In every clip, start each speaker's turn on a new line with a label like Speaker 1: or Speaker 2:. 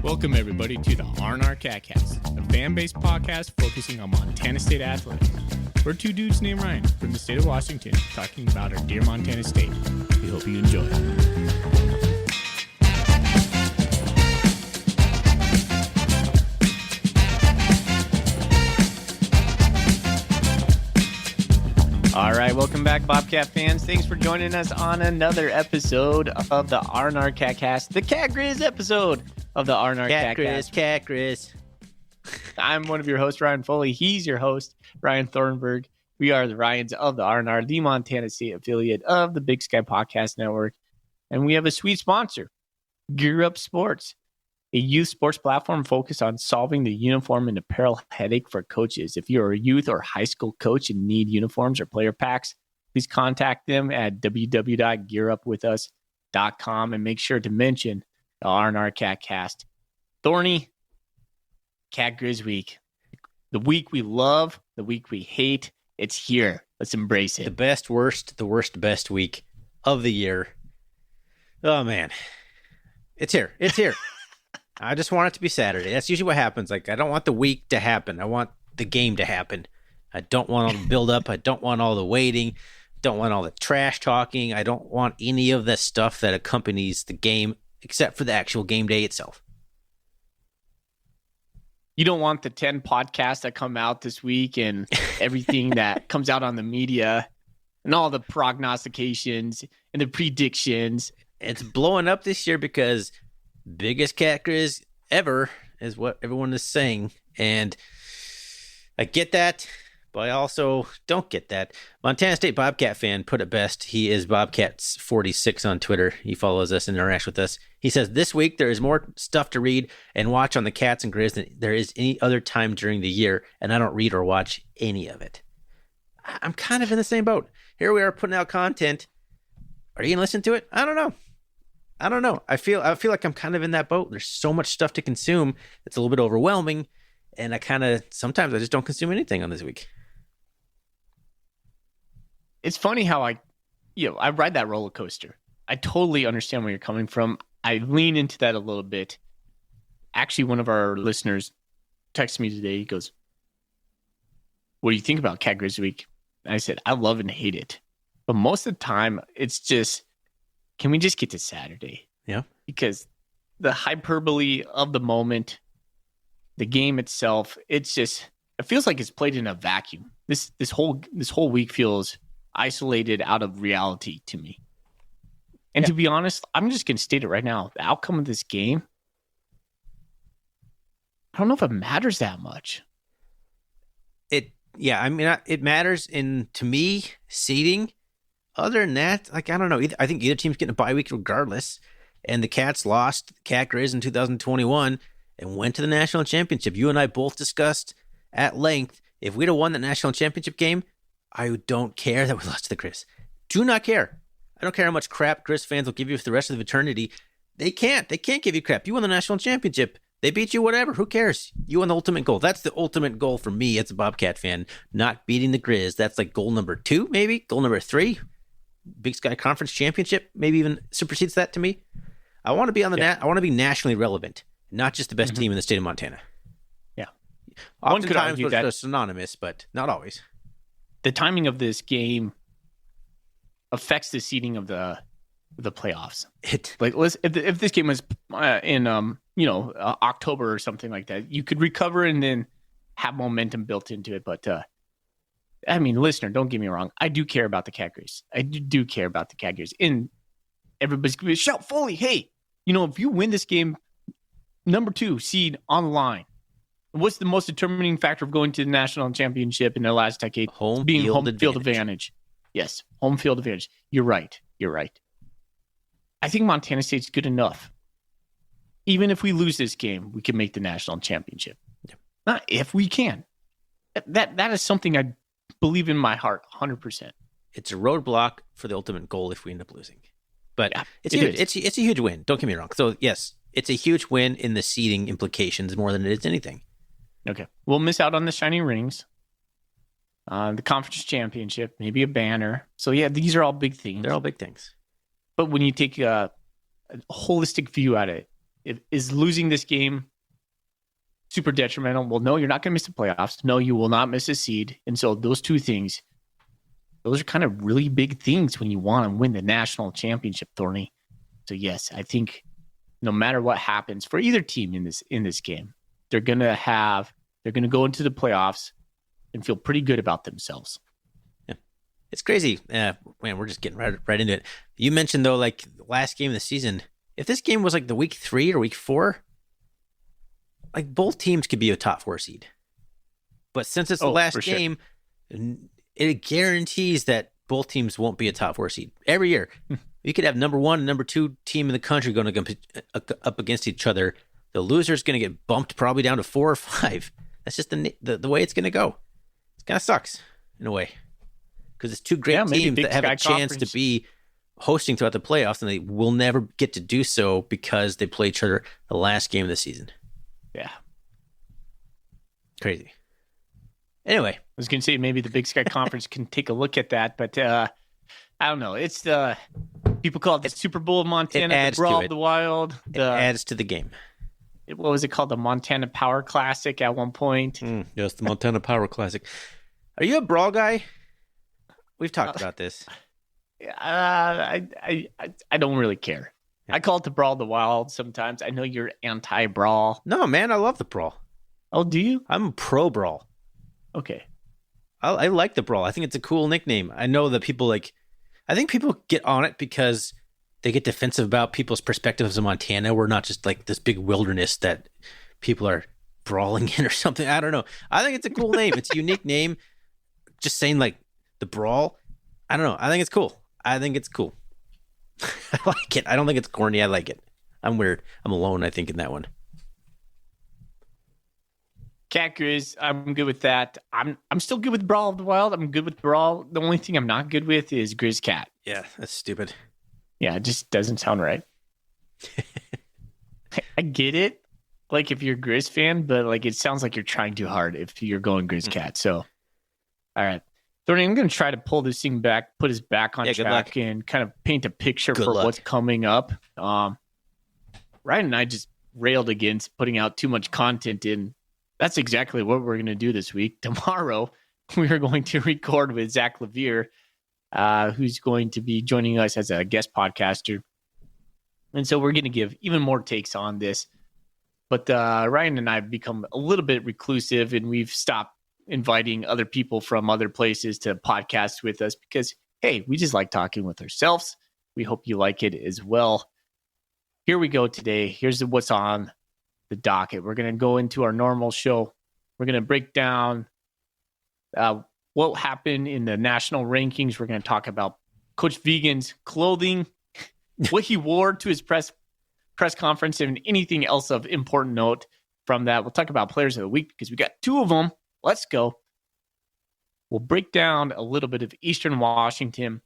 Speaker 1: Welcome, everybody, to the R&R Catcast, a fan-based podcast focusing on Montana State athletics. We're two dudes named Ryan from the state of Washington talking about our dear Montana State. We hope you enjoy. All right, welcome back, Bobcat fans. Thanks for joining us on another episode of the R&R Catcast, the Cat Griz episode of the R&R Catcast.
Speaker 2: Cat Griz.
Speaker 1: I'm one of your hosts, Ryan Foley. He's your host, Ryan Thornburg. We are the Ryans of the R&R, the Montana State affiliate of the Big Sky Podcast Network. And we have a sweet sponsor, Gear Up Sports, a youth sports platform focused on solving the uniform and apparel headache for coaches. If you're a youth or high school coach and need uniforms or player packs, please contact them at www.gearupwithus.com and make sure to mention the R&R Catcast. Thorny, Cat Griz Week. The week we love, the week we hate. It's here. Let's embrace it.
Speaker 2: The best, worst, the worst, best week of the year. Oh, man. It's here. It's here. I just want it to be Saturday. That's usually what happens. Like, I don't want the week to happen. I want the game to happen. I don't want all the build-up. I don't want all the waiting. Don't want all the trash talking. I don't want any of the stuff that accompanies the game except for the actual game day itself.
Speaker 1: You don't want the 10 podcasts that come out this week and everything that comes out on the media and all the prognostications and the predictions.
Speaker 2: It's blowing up this year because biggest Cat Griz ever is what everyone is saying. And I get that, but I also don't get that. Montana State Bobcat fan put it best. He is Bobcats46 on Twitter. He follows us and interacts with us. He says, this week there is more stuff to read and watch on the Cats and Griz than there is any other time during the year, and I don't read or watch any of it. I'm kind of in the same boat. Here we are putting out content. Are you going to listen to it? I don't know. I feel like I'm kind of in that boat. There's so much stuff to consume. It's a little bit overwhelming, and sometimes I just don't consume anything on this week.
Speaker 1: It's funny how I ride that roller coaster. I totally understand where you're coming from. I lean into that a little bit. Actually, one of our listeners texted me today. He goes, "What do you think about Cat Griz Week?" And I said, "I love and hate it. But most of the time, it's just, can we just get to Saturday?"
Speaker 2: Yeah.
Speaker 1: Because the hyperbole of the moment, the game itself, it feels like it's played in a vacuum. This whole week feels isolated out of reality to me. And to be honest, I'm just going to state it right now. The outcome of this game, I don't know if it matters that much.
Speaker 2: It matters to me, seeding. Other than that, I don't know. I think either team's getting a bye week regardless. And the Cats lost Cat Griz in 2021 and went to the national championship. You and I both discussed at length, if we'd have won the national championship game, I don't care that we lost to the Griz. Do not care. I don't care how much crap Griz fans will give you for the rest of eternity. They can't give you crap. You won the national championship. They beat you, whatever. Who cares? You won the ultimate goal. That's the ultimate goal for me as a Bobcat fan. Not beating the Griz. That's like goal number 2, maybe. Goal number 3. Big Sky Conference Championship maybe even supersedes that to me. I want to be I want to be nationally relevant, not just the best team in the state of Montana.
Speaker 1: Yeah.
Speaker 2: Oftentimes they're synonymous, but not always.
Speaker 1: The timing of this game affects the seeding of the playoffs. If this game was in October or something like that, you could recover and then have momentum built into it. But listener, don't get me wrong. I do care about the Cat Griz. I do care about the Cat Griz. And everybody's going to shout, Foley, hey, if you win this game, number 2 seed on the line. What's the most determining factor of going to the national championship in the last decade? Home field advantage. Yes, home field advantage. You're right. I think Montana State's good enough. Even if we lose this game, we can make the national championship. Yeah. Not if we can. That is something I believe in my heart, 100%.
Speaker 2: It's a roadblock for the ultimate goal if we end up losing. But yeah, it's a huge win. Don't get me wrong. So yes, it's a huge win in the seeding implications more than it is anything.
Speaker 1: Okay. We'll miss out on the shiny rings, the conference championship, maybe a banner. So yeah, these are all big things.
Speaker 2: They're all big things.
Speaker 1: But when you take a holistic view at it, is losing this game super detrimental? Well, no, you're not going to miss the playoffs. No, you will not miss a seed. And so those two things, those are kind of really big things when you want to win the national championship, Thorny. So yes, I think no matter what happens for either team in this game, they're going to go into the playoffs and feel pretty good about themselves.
Speaker 2: Yeah. It's crazy. Man, we're just getting right into it. You mentioned though, like the last game of the season, if this game was like the week 3 or week 4, like both teams could be a top 4 seed. But since it's the last game, it guarantees that both teams won't be a top 4 seed every year. You could have number 1 and number 2 team in the country going to compete up against each other. The loser is going to get bumped probably down to 4 or 5. That's just the way it's going to go. It kind of sucks in a way because it's two great teams that have a chance to be hosting throughout the playoffs, and they will never get to do so because they play each other the last game of the season.
Speaker 1: Yeah.
Speaker 2: Crazy. Anyway.
Speaker 1: I was going to say maybe the Big Sky Conference can take a look at that, but I don't know. It's people call it the Super Bowl of Montana, the Brawl of the Wild.
Speaker 2: It adds to the game.
Speaker 1: What was it called? The Montana Power Classic at one point.
Speaker 2: Yes, the Montana Power Classic. Are you a brawl guy? We've talked about this.
Speaker 1: I don't really care. I call it the Brawl of the Wild sometimes. I know you're anti-brawl.
Speaker 2: No, man, I love the brawl.
Speaker 1: Oh, do you?
Speaker 2: I'm pro brawl.
Speaker 1: Okay.
Speaker 2: I like the brawl. I think it's a cool nickname. I know that people I think people get on it because they get defensive about people's perspectives of Montana. We're not just like this big wilderness that people are brawling in or something. I don't know. I think it's a cool name. It's a unique name. Just saying like the brawl. I don't know. I think it's cool. I like it. I don't think it's corny. I like it. I'm weird. I'm alone, I think, in that one.
Speaker 1: Cat Griz, I'm good with that. I'm still good with Brawl of the Wild. I'm good with Brawl. The only thing I'm not good with is Griz Cat.
Speaker 2: Yeah, that's stupid.
Speaker 1: Yeah, it just doesn't sound right. I get it, like if you're a Griz fan, but like it sounds like you're trying too hard if you're going Griz Cat. So, all right. Thorny, I'm going to try to pull this thing back, put us back on track, and kind of paint a picture for what's coming up. Ryan and I just railed against putting out too much content in. That's exactly what we're going to do this week. Tomorrow, we are going to record with Zach Levere, who's going to be joining us as a guest podcaster. And so we're going to give even more takes on this. But Ryan and I have become a little bit reclusive, and we've stopped inviting other people from other places to podcast with us because, hey, we just like talking with ourselves. We hope you like it as well. Here we go today. Here's what's on the docket. We're going to go into our normal show. We're going to break down what happened in the national rankings. We're going to talk about Coach Vigen's clothing, what he wore to his press conference, and anything else of important note from that. We'll talk about players of the week because we got 2 of them. Let's go. We'll break down a little bit of Eastern Washington.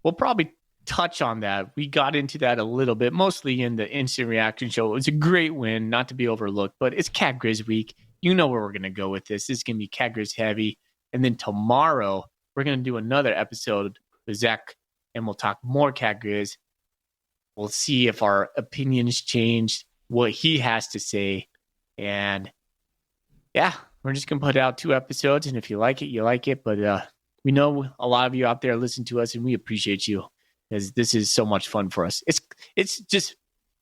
Speaker 1: We'll probably touch on that. We got into that a little bit, mostly in the instant reaction show. It was a great win, not to be overlooked, but it's Cat Griz week. You know where we're going to go with this. This is going to be Cat Griz heavy. And then tomorrow, we're going to do another episode with Zach, and we'll talk more Cat Griz. We'll see if our opinions changed, what he has to say. And yeah, we're just going to put out 2 episodes. And if you like it, you like it. But we know a lot of you out there listen to us, and we appreciate you. Because this is so much fun for us. It's just,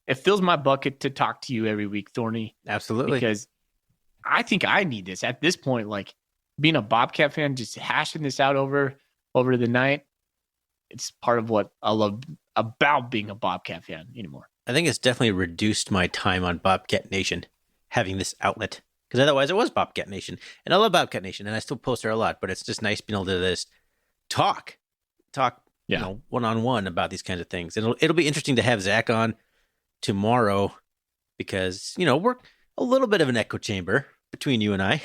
Speaker 1: it fills my bucket to talk to you every week, Thorny.
Speaker 2: Absolutely.
Speaker 1: Because I think I need this at this point. Like being a Bobcat fan, just hashing this out over the night. It's part of what I love about being a Bobcat fan anymore.
Speaker 2: I think it's definitely reduced my time on Bobcat Nation having this outlet. Because otherwise it was Bobcat Nation. And I love Bobcat Nation, and I still post there a lot. But it's just nice being able to just talk. You know, one-on-one about these kinds of things. It'll be interesting to have Zach on tomorrow because, you know, we're a little bit of an echo chamber between you and I.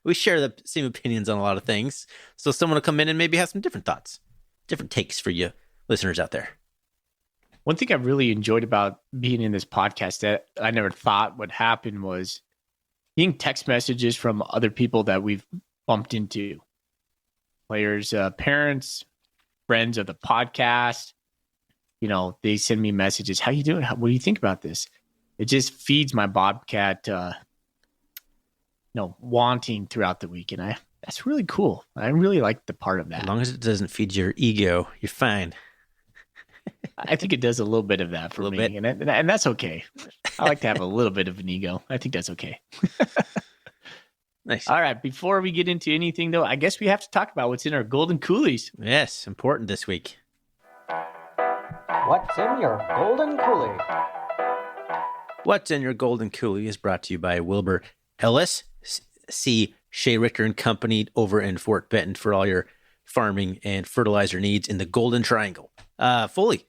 Speaker 2: We share the same opinions on a lot of things. So someone will come in and maybe have some different thoughts, different takes for you listeners out there.
Speaker 1: One thing I really enjoyed about being in this podcast that I never thought would happen was getting text messages from other people that we've bumped into. Players, parents, friends of the podcast, they send me messages. How you doing? What do you think about this? It just feeds my Bobcat, wanting throughout the week. And that's really cool. I really like the part of that.
Speaker 2: As long as it doesn't feed your ego, you're fine.
Speaker 1: I think it does a little bit of that for me. And that's okay. I like to have a little bit of an ego. I think that's okay.
Speaker 2: Nice.
Speaker 1: All right. Before we get into anything, though, I guess we have to talk about what's in our golden coolies.
Speaker 2: Yes, important this week.
Speaker 3: What's in your golden coolie?
Speaker 2: What's in your golden coolie is brought to you by Wilbur Ellis. See Shea Richter and Company over in Fort Benton for all your farming and fertilizer needs in the Golden Triangle. Foley,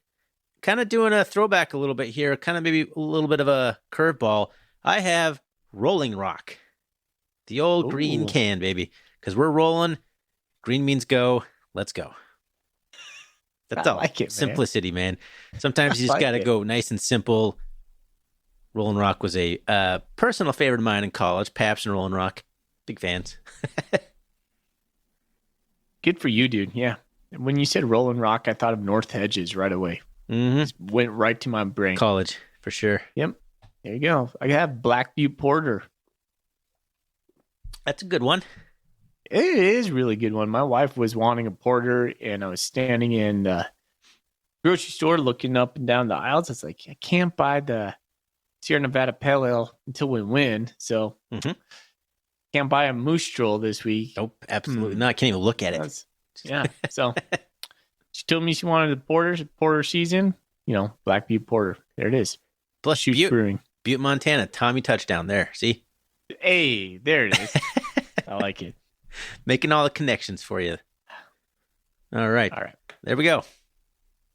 Speaker 2: kind of doing a throwback a little bit here, kind of maybe a little bit of a curveball. I have Rolling Rock, the old green can, baby, because we're rolling. Green means go. Let's go. That's all.
Speaker 1: Like it,
Speaker 2: Simplicity, man. Sometimes you just got to go nice and simple. Rolling Rock was a personal favorite of mine in college. Paps and Rolling Rock. Big fans.
Speaker 1: Good for you, dude. Yeah. When you said Rolling Rock, I thought of North Hedges right away.
Speaker 2: Mm-hmm.
Speaker 1: Just went right to my brain.
Speaker 2: College, for sure.
Speaker 1: Yep. There you go. I have Black Butte Porter.
Speaker 2: That's a good one.
Speaker 1: It is a really good one. My wife was wanting a porter, and I was standing in the grocery store looking up and down the aisles. It's like, I can't buy the Sierra Nevada Pale Ale until we win. So can't buy a Moose Stroll this week.
Speaker 2: Nope, absolutely not. Can't even look at it.
Speaker 1: Yeah. So she told me she wanted the porter season. Black Butte Porter. There it is.
Speaker 2: Plus
Speaker 1: Brewing.
Speaker 2: Butte, Montana. Tommy touchdown there. See?
Speaker 1: Hey, there it is. I like it.
Speaker 2: Making all the connections for you. All right. There we go.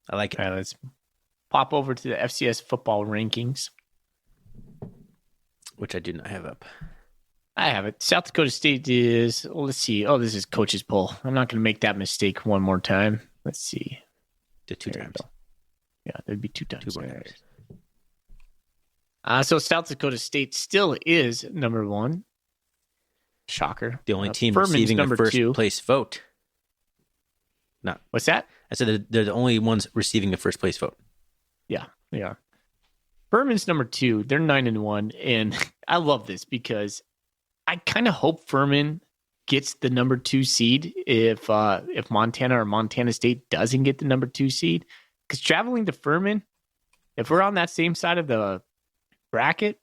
Speaker 2: I like it.
Speaker 1: All right, let's pop over to the FCS football rankings.
Speaker 2: Which I do not have up.
Speaker 1: I have it. South Dakota State is, let's see. Oh, this is coach's poll. I'm not going to make that mistake one more time. Let's see.
Speaker 2: Two times.
Speaker 1: Yeah, there'd be two times.
Speaker 2: Two more times.
Speaker 1: So South Dakota State still is number one. Shocker.
Speaker 2: The only team
Speaker 1: Furman's
Speaker 2: receiving a first place vote. No.
Speaker 1: What's that?
Speaker 2: I said they're the only ones receiving a first place vote.
Speaker 1: Yeah, they are. Furman's number 2. They're 9-1. And I love this because I kind of hope Furman gets the number 2 seed if Montana or Montana State doesn't get the number 2 seed. Because traveling to Furman, if we're on that same side of the bracket,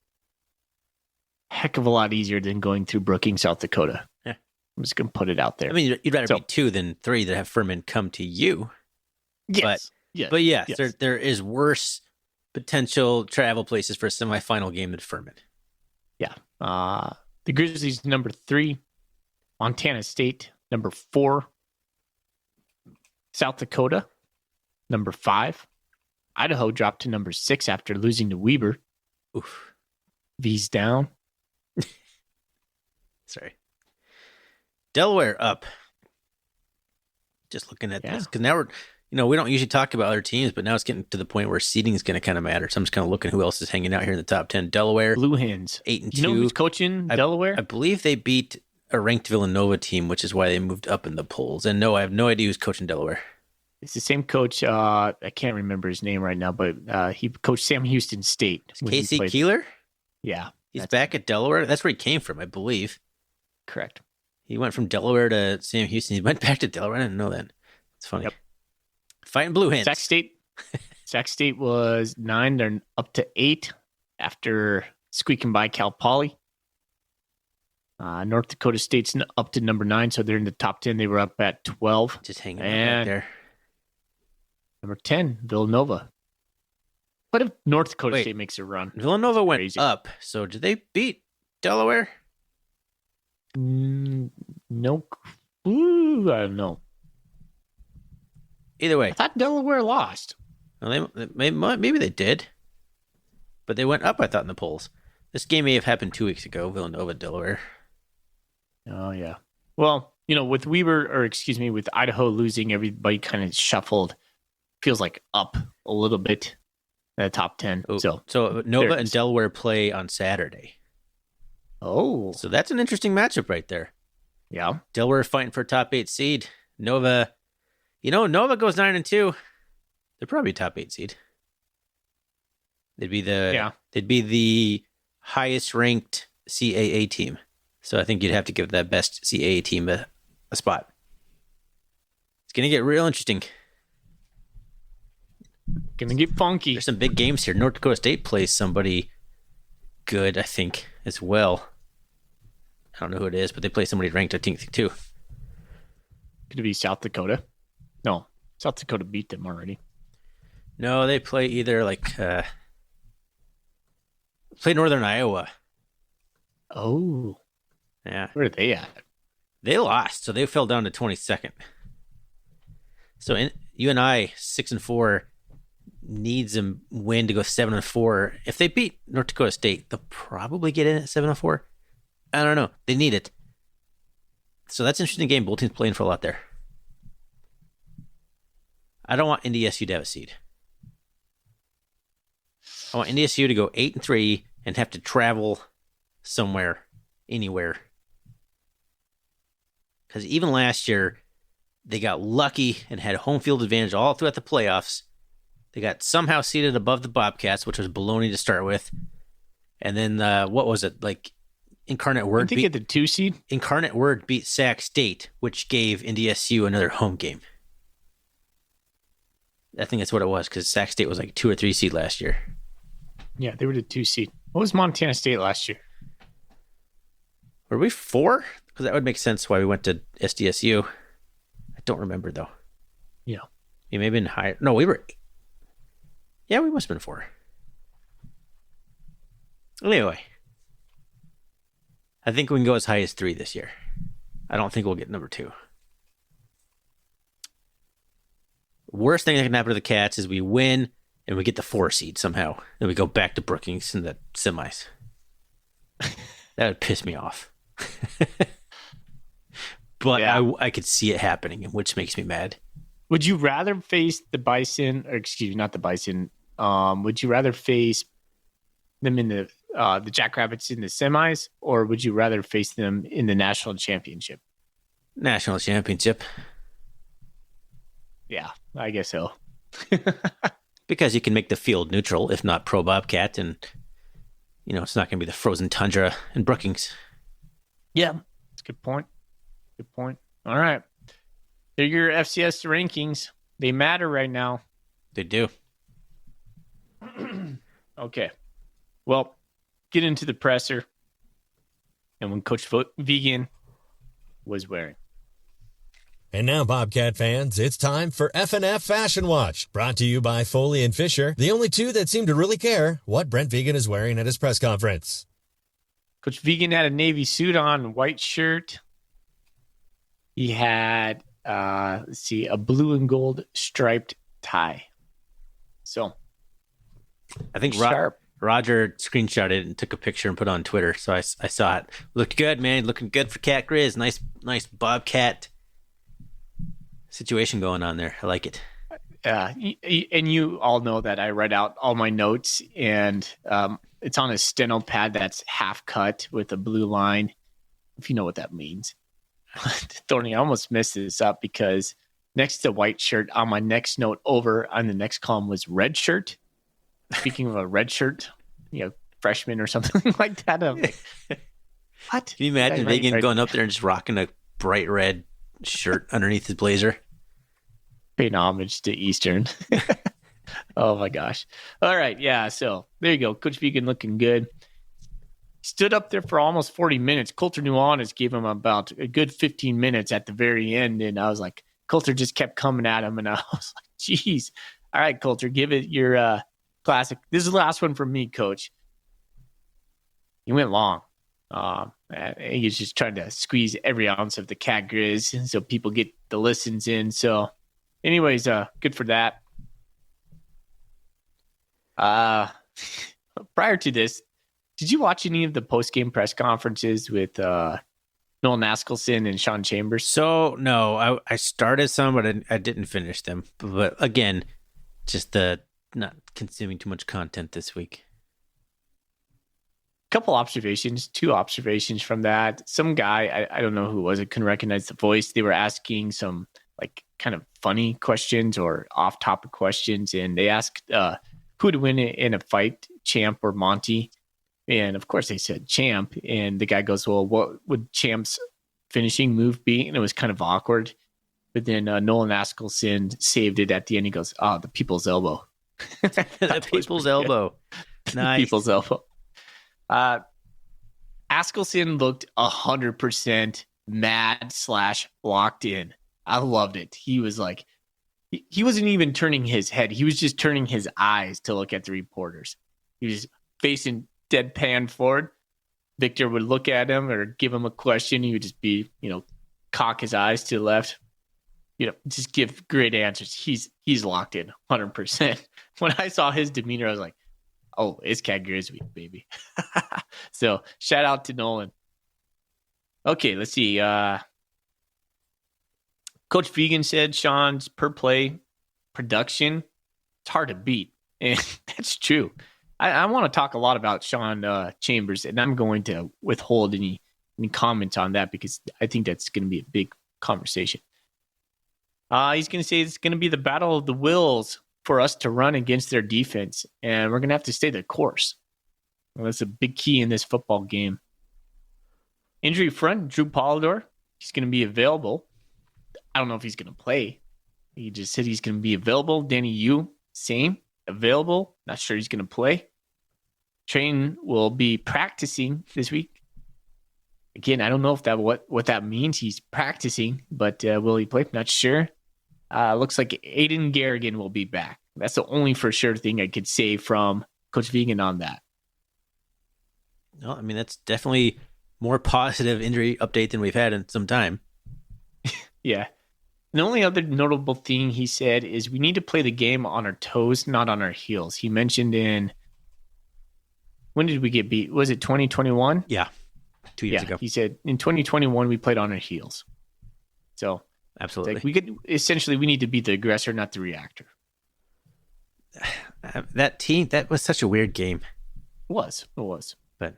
Speaker 1: heck of a lot easier than going through Brookings, South Dakota.
Speaker 2: Yeah.
Speaker 1: I'm just going to put it out there.
Speaker 2: I mean, you'd rather be 2 than 3 that have Furman come to you.
Speaker 1: Yes.
Speaker 2: But yes. There is worse potential travel places for a semifinal game than Furman.
Speaker 1: Yeah. The Grizzlies, number 3. Montana State, number 4. South Dakota, number 5. Idaho dropped to number 6 after losing to Weber.
Speaker 2: Oof.
Speaker 1: V's down.
Speaker 2: Sorry. Delaware up. Just looking at this. Because now we don't usually talk about other teams, but now it's getting to the point where seeding is going to kind of matter. So I'm just kind of looking who else is hanging out here in the top 10. Delaware.
Speaker 1: Blue Hens.
Speaker 2: 8-2.
Speaker 1: You know who's coaching Delaware?
Speaker 2: I believe they beat a ranked Villanova team, which is why they moved up in the polls. And no, I have no idea who's coaching Delaware.
Speaker 1: It's the same coach. I can't remember his name right now, but he coached Sam Houston State.
Speaker 2: Casey Keeler?
Speaker 1: Yeah.
Speaker 2: He's back at Delaware? That's where he came from, I believe.
Speaker 1: Correct.
Speaker 2: He went from Delaware to Sam Houston. He went back to Delaware. I didn't know that. It's funny. Yep. Fighting Blue Hens.
Speaker 1: Sac State was 9. They're up to 8 after squeaking by Cal Poly. North Dakota State's up to number 9, so they're in the top 10. They were up at 12.
Speaker 2: Just hanging out back there.
Speaker 1: Number 10, Villanova. What if North Dakota State makes a run?
Speaker 2: Villanova went up, so did they beat Delaware?
Speaker 1: No. Ooh, I don't know.
Speaker 2: Either way.
Speaker 1: I thought Delaware lost.
Speaker 2: Well, maybe they did. But they went up, I thought, in the polls. This game may have happened 2 weeks ago, Villanova, Delaware.
Speaker 1: Oh, yeah. Well, with with Idaho losing, everybody kind of shuffled. Feels like up a little bit in the top 10.
Speaker 2: Oh, so Nova and Delaware play on Saturday.
Speaker 1: Oh.
Speaker 2: So that's an interesting matchup right there.
Speaker 1: Yeah.
Speaker 2: Delaware fighting for a top 8 seed. Nova, Nova goes 9-2. They're probably top 8 seed. They'd be the highest ranked CAA team. So I think you'd have to give that best CAA team a spot. It's going to get real interesting.
Speaker 1: Gonna get funky.
Speaker 2: There's some big games here. North Dakota State plays somebody good, I think, as well. I don't know who it is, but they play somebody ranked, I think, too.
Speaker 1: Could it be South Dakota? No, South Dakota beat them already.
Speaker 2: No, they play either play Northern Iowa.
Speaker 1: Oh.
Speaker 2: Yeah.
Speaker 1: Where are they at?
Speaker 2: They lost, so they fell down to 22nd. So UNI 6-4 needs a win to go 7-4. If they beat North Dakota State, they'll probably get in at 7-4. I don't know. They need it. So that's an interesting game. Both teams playing for a lot there. I don't want NDSU to have a seed. I want NDSU to go 8-3 and have to travel somewhere, anywhere. Because even last year, they got lucky and had home field advantage all throughout the playoffs. They got somehow seated above the Bobcats, which was baloney to start with. And then, what was it? Like, Incarnate Word
Speaker 1: beat the 2 seed?
Speaker 2: Incarnate Word beat Sac State, which gave NDSU another home game. I think that's what it was, because Sac State was like 2 or 3 seed last year.
Speaker 1: Yeah, they were the 2 seed. What was Montana State last year?
Speaker 2: Were we 4? Because that would make sense why we went to SDSU. I don't remember, though.
Speaker 1: Yeah.
Speaker 2: You may have been higher. No, we were... Yeah, we must have been 4. Anyway. I think we can go as high as 3 this year. I don't think we'll get number 2. Worst thing that can happen to the Cats is we win and we get the 4 seed somehow. Then we go back to Brookings in the semis. That would piss me off. But yeah. I could see it happening, which makes me mad.
Speaker 1: Would you rather face the Bison, or excuse me, not the Bison? Would you rather face them in the Jackrabbits in the semis, or would you rather face them in the national championship?
Speaker 2: National championship.
Speaker 1: Yeah, I guess so.
Speaker 2: Because you can make the field neutral, if not pro Bobcat, and it's not going to be the frozen tundra in Brookings.
Speaker 1: Yeah, that's a good point. Good point. All right. They're your FCS rankings. They matter right now.
Speaker 2: They do.
Speaker 1: Okay. Well, get into the presser and when Coach Vegan was wearing.
Speaker 4: And now, Bobcat fans, it's time for F&F Fashion Watch, brought to you by Foley and Fisher, the only two that seem to really care what Brent Vegan is wearing at his press conference.
Speaker 1: Coach Vegan had a navy suit on, white shirt. He had, a blue and gold striped tie. So,
Speaker 2: I think Roger screenshotted it and took a picture and put it on Twitter. So I saw it. Looked good, man. Looking good for Cat Griz. Nice Bobcat situation going on there. I like it.
Speaker 1: And you all know that I read out all my notes, and it's on a steno pad that's half cut with a blue line, if you know what that means. Thorny, I almost messed this up because next to white shirt on my next note over on the next column was red shirt. Speaking of a red shirt, freshman or something like that. I'm like, what?
Speaker 2: Can you imagine Vegan going up there and just rocking a bright red shirt underneath his blazer?
Speaker 1: Paying homage to Eastern. Oh my gosh. All right. Yeah. So there you go. Coach Vegan looking good. Stood up there for almost 40 minutes. Coulter Nuanez gave him about a good 15 minutes at the very end. And I was like, Coulter just kept coming at him. And I was like, geez. All right, Coulter, give it your classic. This is the last one from me, Coach. He went long. He was just trying to squeeze every ounce of the Cat Griz so people get the listens in. So anyways, good for that. Prior to this, did you watch any of the post-game press conferences with Noel Naskelson and Sean Chambers?
Speaker 2: So, no, I started some, but I didn't finish them. But again, just not consuming too much content this week.
Speaker 1: Two observations from that. Some guy, I don't know who it was, I couldn't recognize the voice. They were asking some kind of funny questions or off-topic questions, and they asked who would win in a fight, Champ or Monty. And of course they said Champ, and the guy goes, well, what would Champ's finishing move be? And it was kind of awkward. But then Nolan Askelson saved it at the end. He goes, the people's elbow.
Speaker 2: The people's elbow. Nice.
Speaker 1: The people's elbow. Askelson looked 100% mad / locked in. I loved it. He was like, he wasn't even turning his head. He was just turning his eyes to look at the reporters. He was facing deadpan forward. Victor would look at him or give him a question. He would just be, cock his eyes to the left. Just give great answers. He's locked in 100%. When I saw his demeanor, I was like, oh, it's Cat Griz week, baby. So shout out to Nolan. Okay, let's see. Coach Vegan said Sean's per play production, it's hard to beat. And that's true. I want to talk a lot about Sean Chambers, and I'm going to withhold any comments on that because I think that's going to be a big conversation. He's going to say it's going to be the battle of the wills for us to run against their defense, and we're going to have to stay the course. Well, that's a big key in this football game. Injury front, Drew Polidor, he's going to be available. I don't know if he's going to play. He just said he's going to be available. Danny Yu, same, available. Not sure he's going to play. Train will be practicing this week. Again, I don't know if that what that means. He's practicing, but will he play? Not sure. Looks like Aiden Garrigan will be back. That's the only for sure thing I could say from Coach Vegan on that.
Speaker 2: No, I mean, that's definitely more positive injury update than we've had in some time.
Speaker 1: Yeah. The only other notable thing he said is we need to play the game on our toes, not on our heels. He mentioned when did we get beat? Was it 2021?
Speaker 2: Yeah. 2 years ago.
Speaker 1: He said in 2021 we played on our heels. So
Speaker 2: absolutely,
Speaker 1: we need to be the aggressor, not the reactor.
Speaker 2: That was such a weird game.
Speaker 1: It was.
Speaker 2: But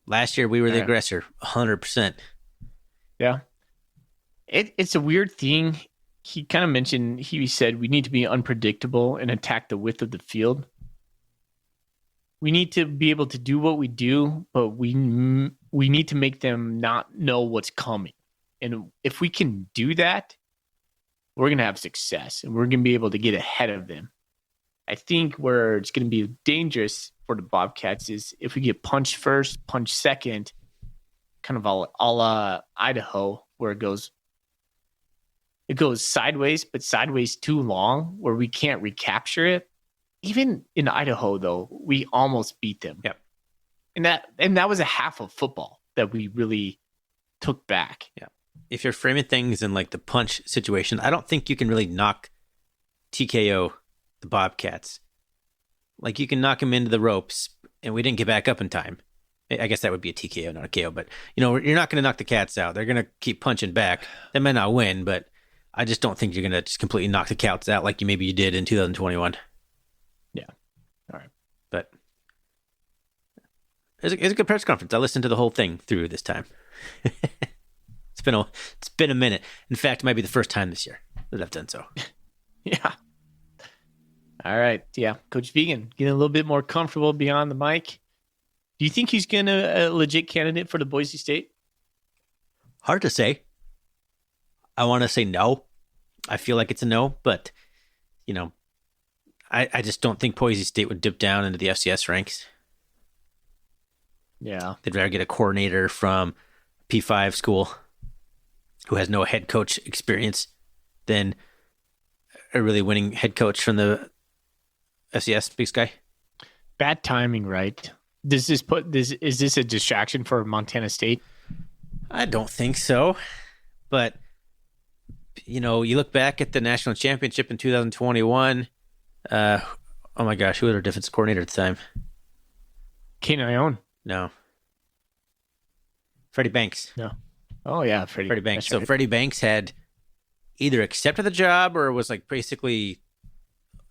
Speaker 2: last year we were the aggressor, 100%.
Speaker 1: Yeah, it's a weird thing. He kind of mentioned. He said we need to be unpredictable and attack the width of the field. We need to be able to do what we do, but we need to make them not know what's coming. And if we can do that, we're going to have success and we're going to be able to get ahead of them. I think where it's going to be dangerous for the Bobcats is if we get punch first, punch second, kind of a la Idaho, where it goes sideways, but sideways too long, where we can't recapture it. Even in Idaho, though, we almost beat them.
Speaker 2: Yep.
Speaker 1: And that was a half of football that we really took back.
Speaker 2: Yeah. If you're framing things in like the punch situation, I don't think you can really knock TKO the Bobcats. Like you can knock them into the ropes, and we didn't get back up in time. I guess that would be a TKO, not a KO. But, you're not going to knock the Cats out. They're going to keep punching back. They might not win, but I just don't think you're going to just completely knock the Cats out like you did in 2021.
Speaker 1: Yeah. All right.
Speaker 2: But it was a good press conference. I listened to the whole thing through this time. It's been a minute. In fact, it might be the first time this year that I've done so.
Speaker 1: Yeah. All right. Yeah. Coach Vegan getting a little bit more comfortable beyond the mic. Do you think he's going to a legit candidate for the Boise State?
Speaker 2: Hard to say. I want to say no. I feel like it's a no, but I just don't think Boise State would dip down into the FCS ranks.
Speaker 1: Yeah.
Speaker 2: They'd rather get a coordinator from P5 school who has no head coach experience than a really winning head coach from the FCS Big Sky.
Speaker 1: Bad timing, right? Is this a distraction for Montana State?
Speaker 2: I don't think so. But, you look back at the national championship in 2021. Oh my gosh, who was our defensive coordinator at the time?
Speaker 1: Kane Ione.
Speaker 2: No. Freddie Banks.
Speaker 1: No. Oh yeah, Freddie
Speaker 2: Banks.
Speaker 1: That's
Speaker 2: So
Speaker 1: right.
Speaker 2: Freddie Banks had either accepted the job or was like basically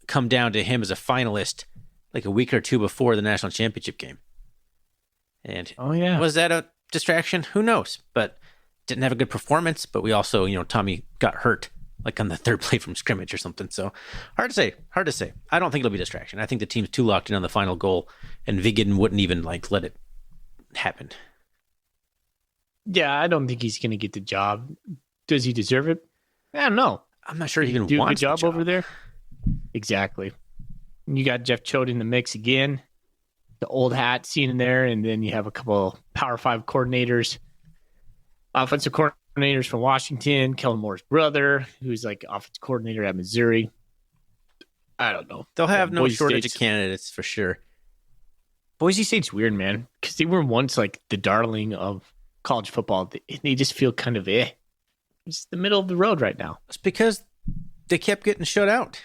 Speaker 2: come down to him as a finalist like a week or two before the national championship game. And was that a distraction? Who knows? But didn't have a good performance. But we also, Tommy got hurt like on the third play from scrimmage or something. So hard to say. I don't think it'll be a distraction. I think the team's too locked in on the final goal, and Vigen wouldn't even like let it happen.
Speaker 1: Yeah, I don't think he's going to get the job. Does he deserve it? I don't know.
Speaker 2: I'm not sure he even
Speaker 1: do
Speaker 2: wants
Speaker 1: a good
Speaker 2: the
Speaker 1: job
Speaker 2: job
Speaker 1: over there. Exactly. You got Jeff Choate in the mix again, the old hat seen in there, and then you have a couple Power 5 coordinators, offensive coordinators from Washington, Kellen Moore's brother, who's like offensive coordinator at Missouri. I don't know.
Speaker 2: They'll have no
Speaker 1: Boise
Speaker 2: shortage
Speaker 1: State's,
Speaker 2: of candidates for sure.
Speaker 1: Boise State's weird, man, because they were once like the darling of college football. They just feel kind of It's the middle of the road right now.
Speaker 2: It's because they kept getting shut out.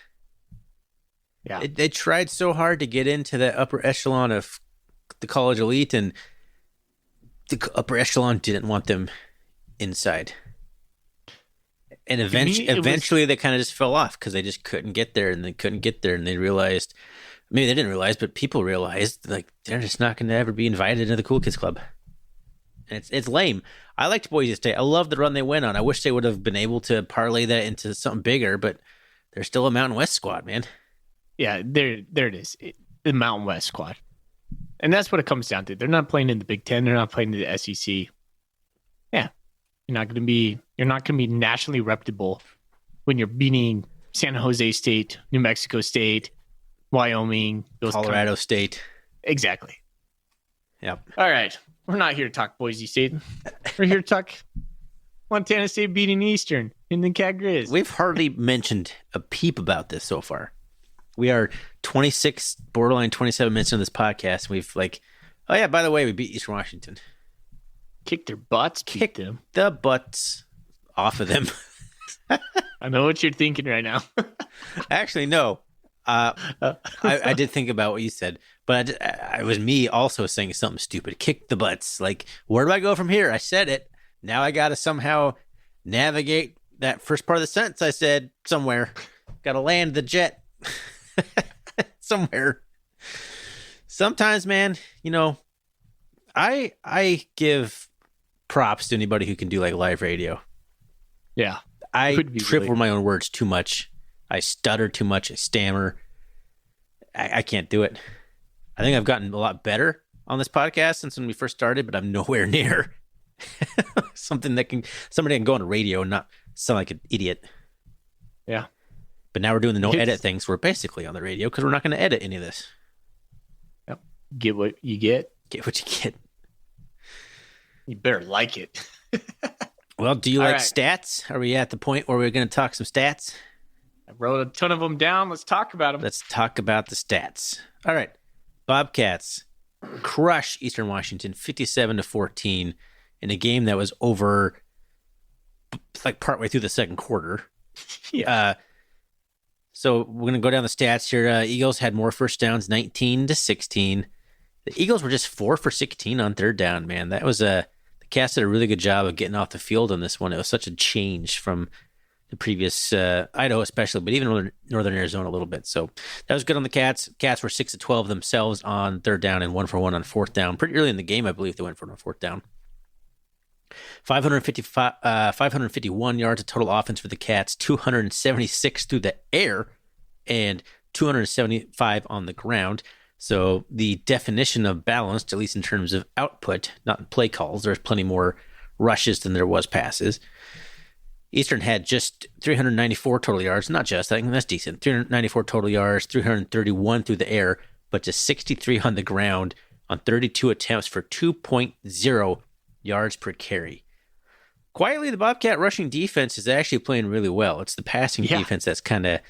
Speaker 1: Yeah.
Speaker 2: They tried so hard to get into the upper echelon of the college elite, and the upper echelon didn't want them inside. And eventually they kind of just fell off because they just couldn't get there, and they couldn't get there, and they realized, maybe they didn't realize, but people realized, like, they're just not going to ever be invited into the Cool Kids Club. And it's lame. I liked Boise State. I love the run they went on. I wish they would have been able to parlay that into something bigger, but they're still a Mountain West squad, man.
Speaker 1: Yeah, there it is. The Mountain West squad. And that's what it comes down to. They're not playing in the Big Ten. They're not playing in the SEC. Yeah. You're not going to be nationally reputable when you're beating San Jose State, New Mexico State, Wyoming,
Speaker 2: Colorado State.
Speaker 1: Exactly.
Speaker 2: Yep.
Speaker 1: All right. We're not here to talk Boise State. We're here to talk Montana State beating Eastern in the Cat Griz.
Speaker 2: We've hardly mentioned a peep about this so far. We are 26, borderline 27 minutes into this podcast. We've like, oh yeah, by the way, we beat Eastern Washington.
Speaker 1: Kicked their butts.
Speaker 2: Kicked them. The butts off of them.
Speaker 1: I know what you're thinking right now.
Speaker 2: Actually, no. I did think about what you said, but it was me also saying something stupid. Kick the butts. Like, where do I go from here? I said it. Now I got to somehow navigate that first part of the sentence I said somewhere. Got to land the jet somewhere. Sometimes, man, you know, I give props to anybody who can do like live radio.
Speaker 1: Yeah.
Speaker 2: I trip over my own words too much. I stutter too much. I stammer. I can't do it. I think I've gotten a lot better on this podcast since when we first started, but I'm nowhere near somebody that can go on the radio and not sound like an idiot.
Speaker 1: Yeah.
Speaker 2: But now we're doing the no edit things. We're basically on the radio because we're not going to edit any of this.
Speaker 1: Yep. Get what you get.
Speaker 2: Get what you get.
Speaker 1: You better like it.
Speaker 2: Well, do you like stats? Are we at the point where we're going to talk some stats?
Speaker 1: I wrote a ton of them down. Let's talk about them.
Speaker 2: Let's talk about the stats. All right. Bobcats crush Eastern Washington 57-14 in a game that was over like partway through the second quarter.
Speaker 1: Yeah.
Speaker 2: So we're going to go down the stats here. Eagles had more first downs, 19-16. The Eagles were just 4 for 16 on third down, man. That was the Cats did a really good job of getting off the field on this one. It was such a change from the previous Idaho especially, but even Northern Arizona a little bit. So that was good on the Cats. Cats were 6-12 themselves on third down and 1 for 1 on fourth down. Pretty early in the game, I believe they went for it on fourth down. 551 yards of total offense for the Cats, 276 through the air, and 275 on the ground. So the definition of balanced, at least in terms of output, not in play calls, there's plenty more rushes than there was passes. Eastern had just 394 total yards. Not just, I think that's decent. 394 total yards, 331 through the air, but just 63 on the ground on 32 attempts for 2.0 yards per carry. Quietly, the Bobcat rushing defense is actually playing really well. It's the passing defense that's kind of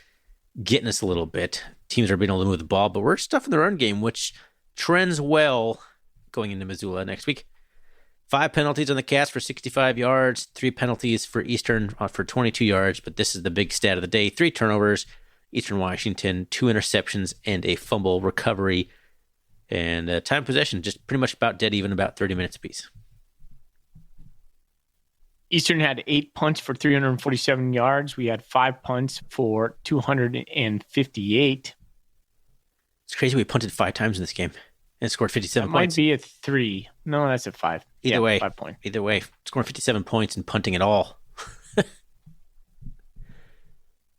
Speaker 2: getting us a little bit. Teams are being able to move the ball, but we're stuffing the run game, which trends well going into Missoula next week. 5 penalties on the Cats for 65 yards, 3 penalties for Eastern for 22 yards, but this is the big stat of the day. 3 turnovers, Eastern Washington, 2 interceptions, and a fumble recovery. And time possession, just pretty much about dead even, about 30 minutes apiece.
Speaker 1: Eastern had 8 punts for 347 yards. We had 5 punts for 258.
Speaker 2: It's crazy we punted 5 times in this game and scored 57
Speaker 1: that
Speaker 2: points.
Speaker 1: Might be a 3. No, that's a 5.
Speaker 2: Either way,
Speaker 1: 5 points.
Speaker 2: Either way, scoring 57 points and punting it all.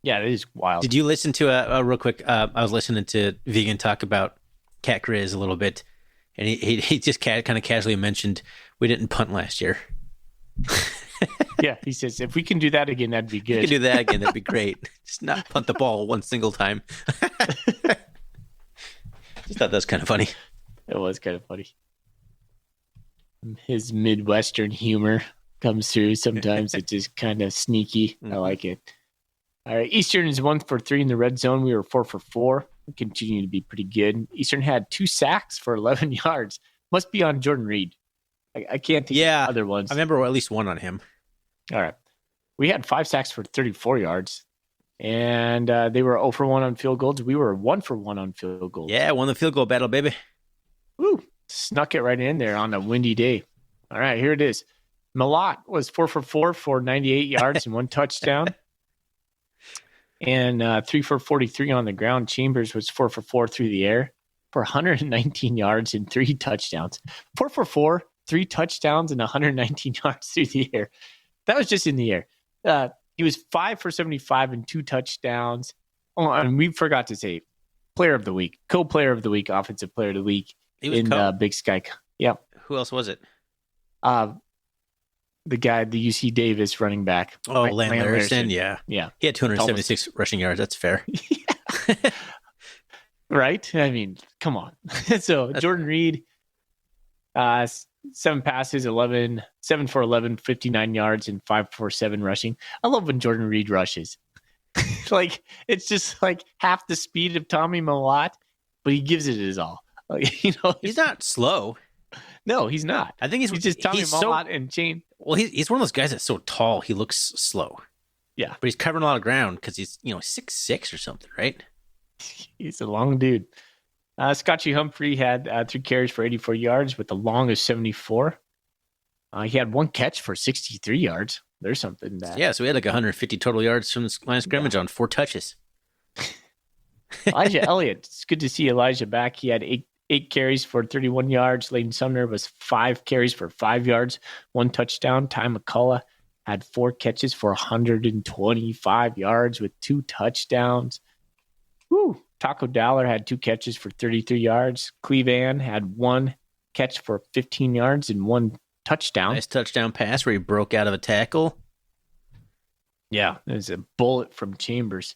Speaker 1: Yeah, it is wild.
Speaker 2: Did you listen to real quick? I was listening to Vegan talk about Cat Griz a little bit, and he just kind of casually mentioned we didn't punt last year.
Speaker 1: Yeah, he says if we can do that again, that'd be good.
Speaker 2: If we can do that again, that'd be great. Just not punt the ball one single time. Just thought that was kind of funny.
Speaker 1: It was kind of funny. His Midwestern humor comes through. Sometimes it's just kind of sneaky. I like it. All right, Eastern is 1 for 3 in the red zone. We were 4 for 4. We continue to be pretty good. Eastern had 2 sacks for 11 yards. Must be on Jordan Reed. I can't think of other ones.
Speaker 2: I remember at least one on him.
Speaker 1: All right. We had 5 sacks for 34 yards. And they were 0 for 1 on field goals. We were 1 for 1 on field goals.
Speaker 2: Yeah, won the field goal battle, baby.
Speaker 1: Woo! Snuck it right in there on a windy day. All right, here it is. Malott was 4 for 4 for 98 yards and 1 touchdown. And 3 for 43 on the ground. Chambers was 4 for 4 through the air for 119 yards and 3 touchdowns. 4 for 4, 3 touchdowns, and 119 yards through the air. That was just in the air. He was 5 for 75 and 2 touchdowns. Oh, and we forgot to say player of the week, co-player of the week, offensive player of the week in Big Sky. Yep.
Speaker 2: Who else was it?
Speaker 1: The guy, the UC Davis running back.
Speaker 2: Oh, Lance Larson. Yeah. He had 276 rushing yards. That's fair.
Speaker 1: Right? I mean, come on. So Jordan Reed, 7 passes, 7 for 11, 59 yards, and 5 for 7 rushing. I love when Jordan Reed rushes. Like, it's just like half the speed of Tommy Malott, but he gives it his all. Like,
Speaker 2: he's not slow.
Speaker 1: No, he's not.
Speaker 2: I think he's
Speaker 1: just Tommy Malott and Chain.
Speaker 2: Well, he's one of those guys that's so tall, he looks slow.
Speaker 1: Yeah.
Speaker 2: But he's covering a lot of ground because he's, 6'6" or something, right?
Speaker 1: He's a long dude. Scotchy Humphrey had 3 carries for 84 yards with the longest 74. He had 1 catch for 63 yards. There's something that.
Speaker 2: Yeah, so we had like 150 total yards from the line of scrimmage on 4 touches.
Speaker 1: Elijah Elliott. It's good to see Elijah back. He had 8 carries for 31 yards. Layton Sumner was 5 carries for 5 yards, 1 touchdown. Ty McCullough had 4 catches for 125 yards with 2 touchdowns. Woo! Taco Dowler had 2 catches for 33 yards. Cleveland had 1 catch for 15 yards and 1 touchdown.
Speaker 2: Nice touchdown pass where he broke out of a tackle.
Speaker 1: Yeah, there's a bullet from Chambers.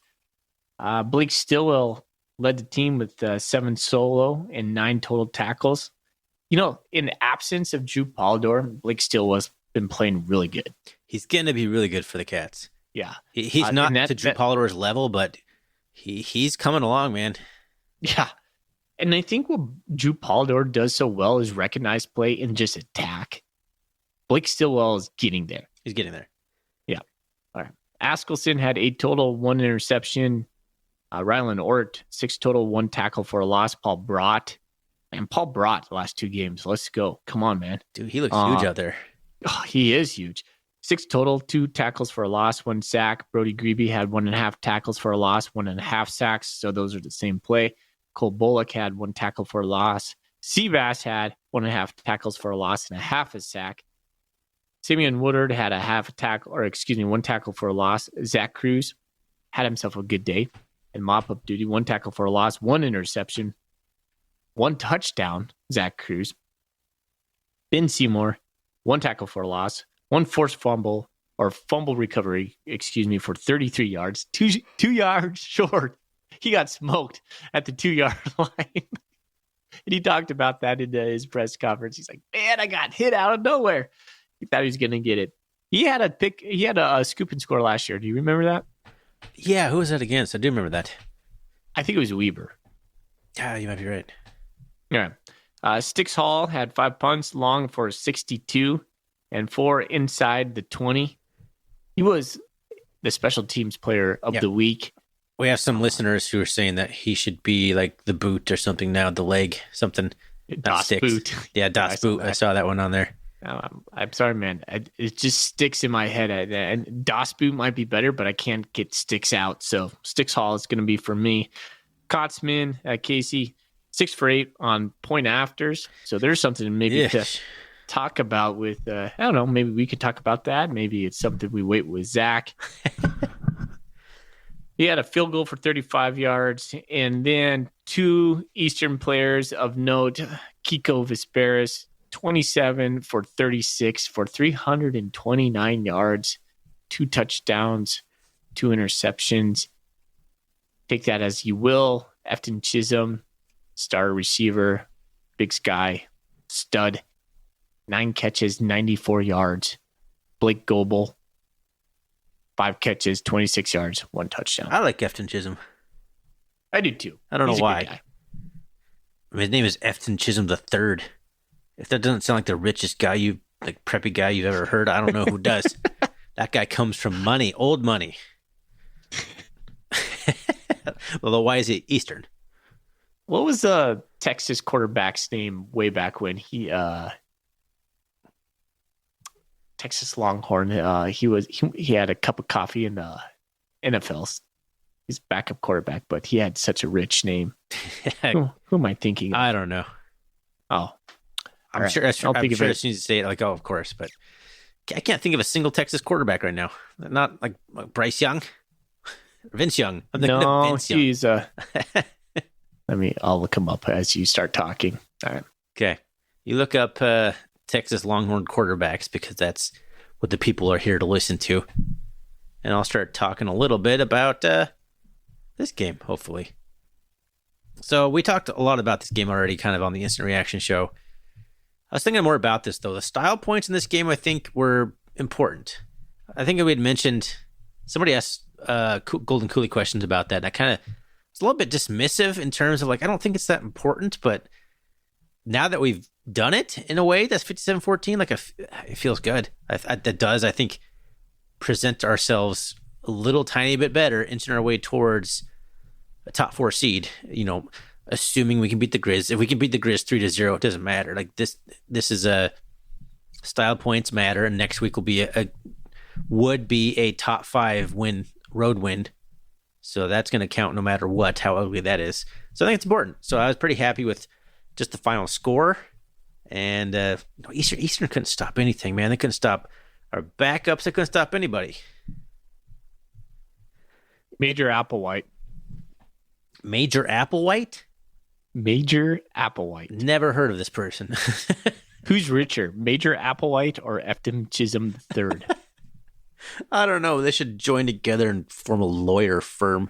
Speaker 1: Blake Stillwell led the team with 7 solo and 9 total tackles. In the absence of Drew Polidor, Blake Stillwell's been playing really good.
Speaker 2: He's going to be really good for the Cats.
Speaker 1: Yeah.
Speaker 2: He's not to Drew Polidor's level, but he's coming along, man.
Speaker 1: Yeah. And I think what Drew Polidor does so well is recognize play and just attack. Blake Stillwell is getting there.
Speaker 2: He's getting there.
Speaker 1: Yeah. All right. Askelson had 8 total, 1 interception. Ryland Ort, 6 total, 1 tackle for a loss. Paul Brott. And Paul Brott, the last 2 games. Let's go. Come on, man.
Speaker 2: Dude, he looks huge out there.
Speaker 1: Oh, he is huge. 6 total, 2 tackles for a loss, 1 sack. Brody Grebe had 1.5 tackles for a loss, 1.5 sacks. So those are the same play. Cole Bullock had 1 tackle for a loss. Seabass had 1.5 tackles for a loss and a half a sack. Simeon Woodard had 1 tackle for a loss. Zach Cruz had himself a good day and mop-up duty. 1 tackle for a loss, 1 interception, 1 touchdown, Zach Cruz. Ben Seymour, 1 tackle for a loss, 1 forced fumble recovery, for 33 yards, 2 yards short. He got smoked at the 2-yard line. And he talked about that in his press conference. He's like, man, I got hit out of nowhere. He thought he was going to get it. He had a scoop and score last year. Do you remember that?
Speaker 2: Yeah, who was that against? I do remember that.
Speaker 1: I think it was Weber.
Speaker 2: Yeah, you might be right.
Speaker 1: Yeah. Sticks Hall had 5 punts, long for 62, and 4 inside the 20. He was the special teams player of the week.
Speaker 2: We have some listeners who are saying that he should be like the boot or something now, the leg, something.
Speaker 1: Das Boot.
Speaker 2: Yeah, Das Boot. I saw that one on there.
Speaker 1: I'm sorry, man. It just sticks in my head. And Das Boot might be better, but I can't get Sticks out. So Sticks Hall is going to be for me. Kotzman, Casey, 6 for 8 on point afters. So there's something maybe to talk about with, I don't know, maybe we could talk about that. Maybe it's something we wait with Zach. He had a field goal for 35 yards. And then two Eastern players of note, Kiko Vesperis, 27 for 36 for 329 yards, 2 touchdowns, 2 interceptions. Take that as you will. Efton Chisholm, star receiver, Big Sky, stud, 9 catches, 94 yards. Blake Goebel, 5 catches, 26 yards, 1 touchdown.
Speaker 2: I like Efton Chisholm.
Speaker 1: I do too.
Speaker 2: I don't know why. I mean, his name is Efton Chisholm III. If that doesn't sound like the richest guy preppy guy you've ever heard, I don't know who does. That guy comes from money, old money. Although, why is he Eastern?
Speaker 1: What was Texas quarterback's name way back when he Texas Longhorn? He had a cup of coffee in the NFL. He's backup quarterback, but he had such a rich name. Who am I thinking of?
Speaker 2: I don't know.
Speaker 1: Oh,
Speaker 2: I'm sure. As soon as you say it, of course, but I can't think of a single Texas quarterback right now. Not like Bryce Young, Vince Young.
Speaker 1: No,
Speaker 2: Vince Young.
Speaker 1: he's I'll look him up as you start talking. All right.
Speaker 2: Okay. You look up Texas Longhorn quarterbacks because that's what the people are here to listen to. And I'll start talking a little bit about this game, hopefully. So we talked a lot about this game already kind of on the Instant Reaction show. I was thinking more about this, though. The style points in this game, I think, were important. I think we had mentioned, somebody asked Golden Coolie questions about that, and I kind of was a little bit dismissive in terms of, I don't think it's that important, but now that we've done it in a way that's 57-14, it feels good. That does, I think, present ourselves a little tiny bit better, inching our way towards a top 4 seed, assuming we can beat the Griz. If we can beat the Griz 3-0, it doesn't matter. This is a style points matter, and next week will be would be a top 5 road win. So that's going to count no matter what, how ugly that is. So I think it's important. So I was pretty happy with just the final score. And Eastern couldn't stop anything, man. They couldn't stop our backups. They couldn't stop anybody.
Speaker 1: Major Applewhite.
Speaker 2: Major Applewhite?
Speaker 1: Major Applewhite.
Speaker 2: Never heard of this person.
Speaker 1: Who's richer, Major Applewhite or Efton Chisholm III?
Speaker 2: I don't know. They should join together and form a lawyer firm,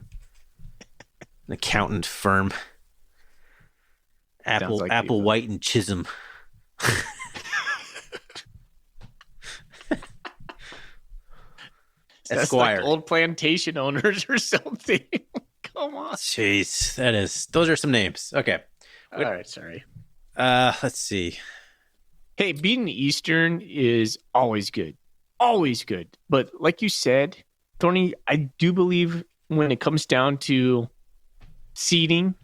Speaker 2: an accountant firm. Applewhite and Chisholm.
Speaker 1: That's
Speaker 2: Esquire.
Speaker 1: like old plantation owners or something. Come on.
Speaker 2: Jeez, those are some names. Okay.
Speaker 1: All right, sorry.
Speaker 2: Let's see.
Speaker 1: Hey, beating Eastern is always good. Always good. But like you said, Tony, I do believe when it comes down to seeding,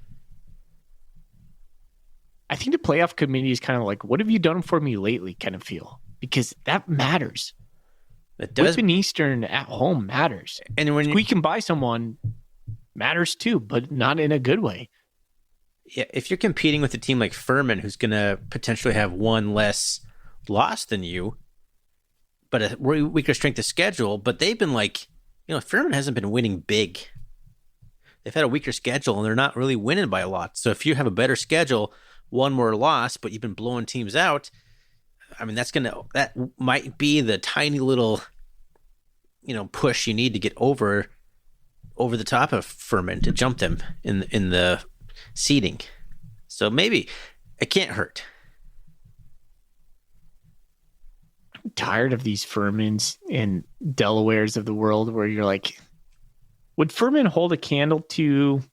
Speaker 1: I think the playoff committee is kind of like, what have you done for me lately kind of feel? Because that matters.
Speaker 2: It does.
Speaker 1: Whipping Eastern at home matters.
Speaker 2: And when
Speaker 1: we can buy someone matters too, but not in a good way.
Speaker 2: Yeah, if you're competing with a team like Furman, who's going to potentially have one less loss than you, but a weaker strength of schedule, but they've been Furman hasn't been winning big. They've had a weaker schedule, and they're not really winning by a lot. So if you have a better schedule, one more loss, but you've been blowing teams out, I mean, that might be the tiny little, push you need to get over the top of Furman to jump them in the seeding. So maybe it can't hurt.
Speaker 1: I'm tired of these Furmans and Delawares of the world where you're like, would Furman hold a candle to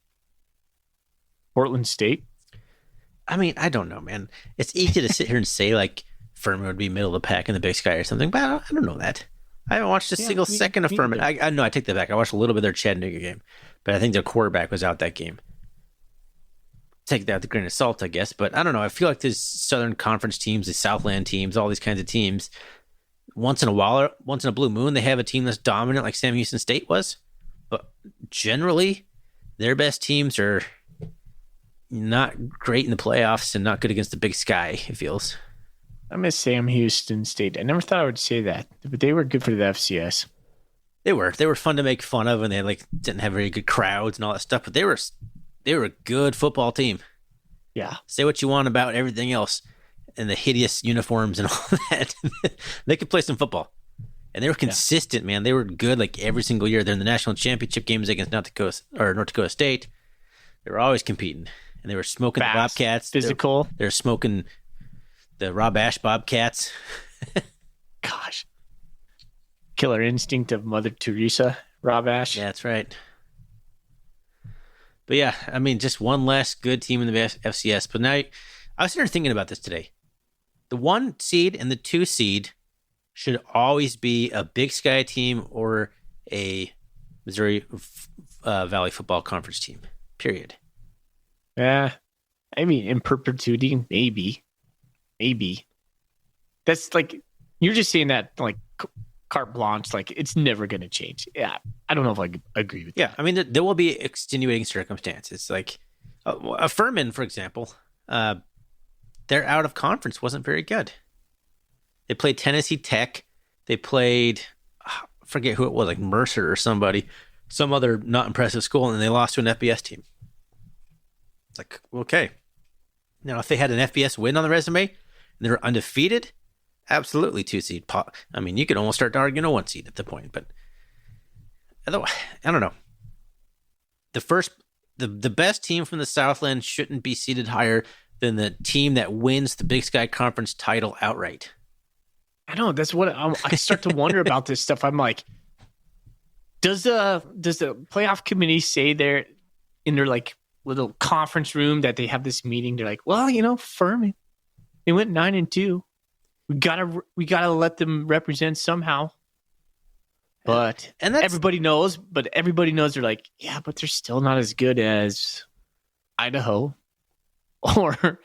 Speaker 1: Portland State?
Speaker 2: I mean, I don't know, man. It's easy to sit here and say Furman would be middle of the pack in the Big Sky or something, but I don't know that. I haven't watched a single second of Furman. I know, I take that back. I watched a little bit of their Chattanooga game, but I think their quarterback was out that game. Take that with a grain of salt, I guess, but I don't know. I feel like these Southern Conference teams, the Southland teams, all these kinds of teams, once in a blue moon, they have a team that's dominant like Sam Houston State was, but generally, their best teams are not great in the playoffs and not good against the Big Sky, it feels.
Speaker 1: I miss Sam Houston State. I never thought I would say that, but they were good for the FCS.
Speaker 2: They were fun to make fun of, and they didn't have very good crowds and all that stuff. But they were a good football team.
Speaker 1: Yeah.
Speaker 2: Say what you want about everything else and the hideous uniforms and all that. They could play some football, and they were consistent, man. They were good every single year. They're in the national championship games against North Dakota State. They were always competing, and they were smoking the Bobcats.
Speaker 1: Physical.
Speaker 2: They're smoking the Rob Ash Bobcats.
Speaker 1: Gosh. Killer instinct of Mother Teresa, Rob Ash.
Speaker 2: Yeah, that's right. But yeah, I mean, just one less good team in the FCS. But now, I was started thinking about this today. The 1 seed and the 2 seed should always be a Big Sky team or a Missouri Valley Football Conference team. Period.
Speaker 1: Yeah. I mean, in perpetuity, maybe. That's you're just saying that carte blanche, it's never going to change. Yeah, I don't know if I agree with that.
Speaker 2: Yeah, I mean, there will be extenuating circumstances. A Furman, for example, their out of conference wasn't very good. They played Tennessee Tech. They played, I forget who it was, Mercer or somebody, some other not impressive school, and they lost to an FBS team. It's okay. Now, if they had an FBS win on the resume and they were undefeated, absolutely 2 seed. I mean, you could almost start arguing a 1 seed at the point, but I don't know. The best team from the Southland shouldn't be seated higher than the team that wins the Big Sky Conference title outright.
Speaker 1: I know, that's what I start to wonder about this stuff. I'm like, does the playoff committee say they're in their little conference room that they have this meeting? They're like, well, Furman, they went 9-2. We gotta let them represent somehow. But everybody knows. They're like, yeah, but they're still not as good as Idaho, or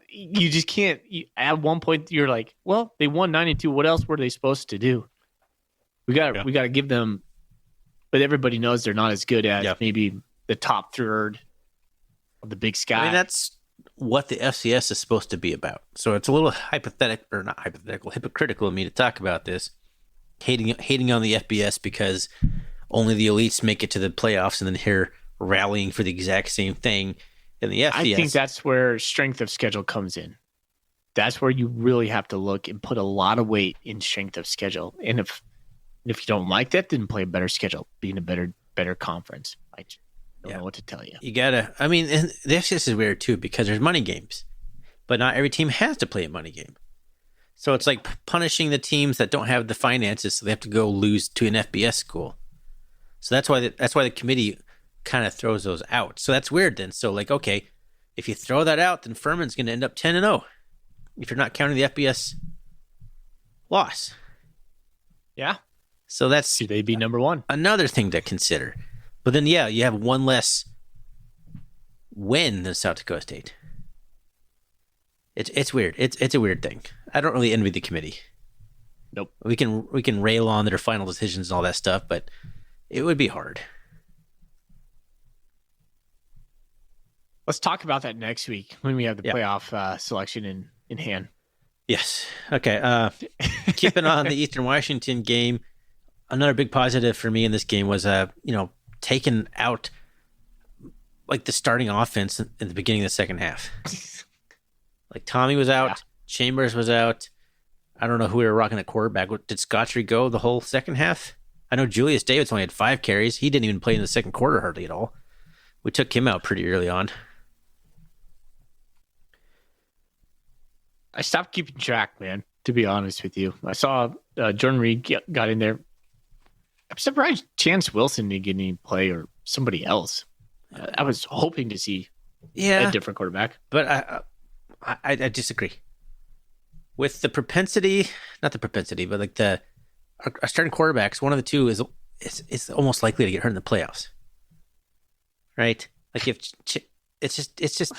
Speaker 1: you just can't. At one point, you're like, well, they won 9-2. What else were they supposed to do? We gotta give them. But everybody knows they're not as good as maybe the top third of the Big Sky.
Speaker 2: I mean, that's what the FCS is supposed to be about. So it's a little hypocritical of me to talk about this, hating on the FBS because only the elites make it to the playoffs, and then here rallying for the exact same thing in the FCS.
Speaker 1: I think that's where strength of schedule comes in. That's where you really have to look and put a lot of weight in strength of schedule. And if you don't like that, then play a better schedule, be in a better conference. I don't know what to tell you.
Speaker 2: You gotta. I mean, and the FCS is weird too because there's money games, but not every team has to play a money game. So it's like punishing the teams that don't have the finances, so they have to go lose to an FBS school. So that's why the committee kind of throws those out. So that's weird then. So okay, if you throw that out, then Furman's going to end up 10-0 if you're not counting the FBS loss.
Speaker 1: Yeah.
Speaker 2: So that's
Speaker 1: should they be number 1?
Speaker 2: Another thing to consider. But then, you have one less win than South Dakota State. It's weird. It's a weird thing. I don't really envy the committee.
Speaker 1: Nope.
Speaker 2: We can rail on their final decisions and all that stuff, but it would be hard.
Speaker 1: Let's talk about that next week when we have the playoff selection in hand.
Speaker 2: Yes. Okay. Keeping on the Eastern Washington game, another big positive for me in this game was taking out the starting offense in the beginning of the second half. Tommy was out, Chambers was out. I don't know who we were rocking at quarterback. Did Scotchery go the whole second half? I know Julius Davis only had 5 carries. He didn't even play in the second quarter hardly at all. We took him out pretty early on.
Speaker 1: I stopped keeping track, man, to be honest with you. I saw Jordan Reed got in there. I'm surprised Chance Wilson didn't get any play or somebody else. I was hoping to see a different quarterback.
Speaker 2: But I disagree. With the propensity, not the propensity, but our starting quarterbacks, one of the two is almost likely to get hurt in the playoffs. Right? It's just